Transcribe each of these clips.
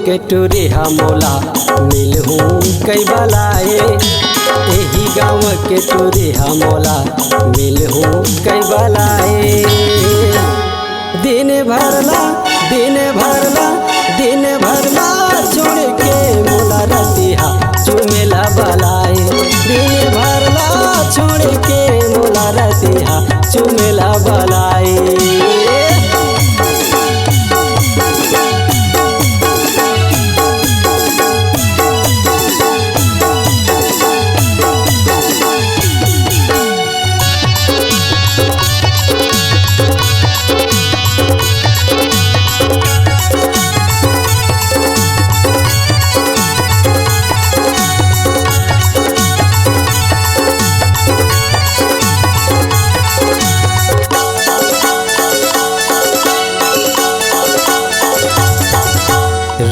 के टूरी हमोला मिलहूँ कई बलाए। यही गाँव के टूरी हमोला मिलहूँ कई बलाए। दिन भरला छोड़ के मोला रतिहा चुमेला बलाए। दिन भरला छोड़ के मोला रतिहा चुमेला बलाए।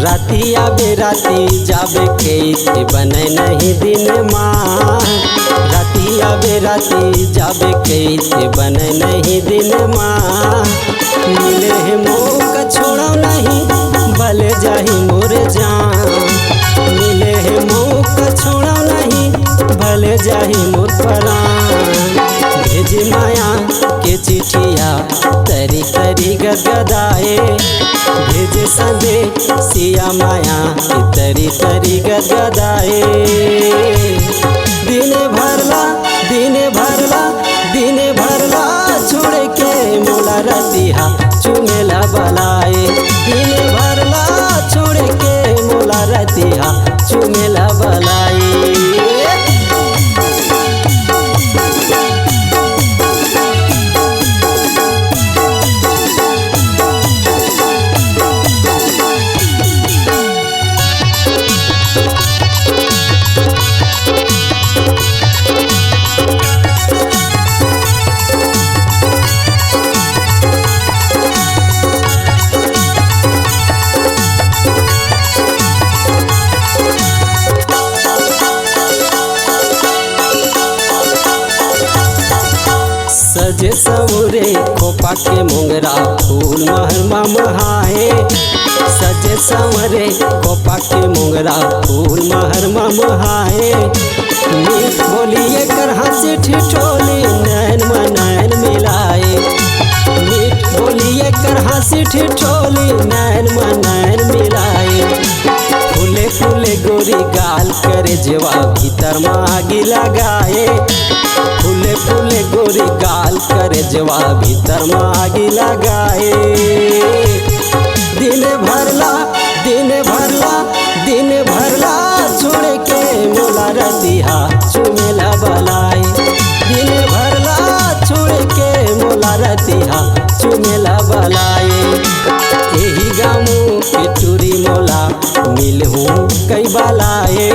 रातिया बेराती जाबे के बने नहीं दिन माँ। रातिया बेराती जाबे के बने नहीं दिन माँ। मिले है मौका छोड़ा नहीं भल जाही मोर जान। मिले है मौका छोड़ा नहीं भल जाही मोर परान। भेज माया के चिठिया तरी तरी गदगदाए। भेज संदे सिया माया की तरी तरी गदगदाए। दिन भरला छोड़ के मोला रतिहा चुमेला बलाए। दिन भरला छोड़ के मोला रतिहा चुमेला बलाए। सजे सवरे खोपा के मोंगरा फूल महरमा महाए। सजे सवरे खोपा के मोंगरा फूल महरमा महाए। मीठ बोलिए कर हंसी ठिठोली नैन में नैन मिलाए। मीठ बोलिए कर हंसी ठिठोली नैन में नैन मिलाए। फूले फूले गोरी गाल करे जेवा भीतर में आगी लगाए। फूले फूले गोरी गाल करे जवा भीतर में आगी लगाए। दिन भरला छोड़ के मोला रतिहा चुमेला बलाए। दिन भरला छोड़ के मोला रतिहा चुमेला बलाए। यही गाँव के टूरी मोला मिलहूँ कई बलाए।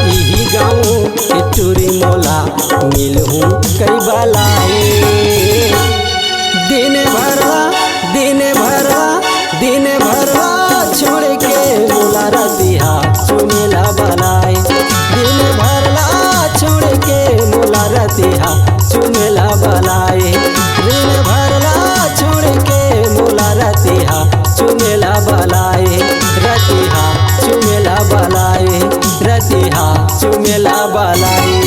यही गाँव के टूरी मोला मिलहूँ कई बलाए। दिन भरला छोड़ के मोला रतिहा चुमेला बलाए। दिन भरला छोड़ के मोला रतिहा चुमेला बलाए। दिन भरला छोड़ के मोला रतिहा चुमेला बलाए। रतिहा चुमेला बलाए। रतिहा चुमेला बलाए।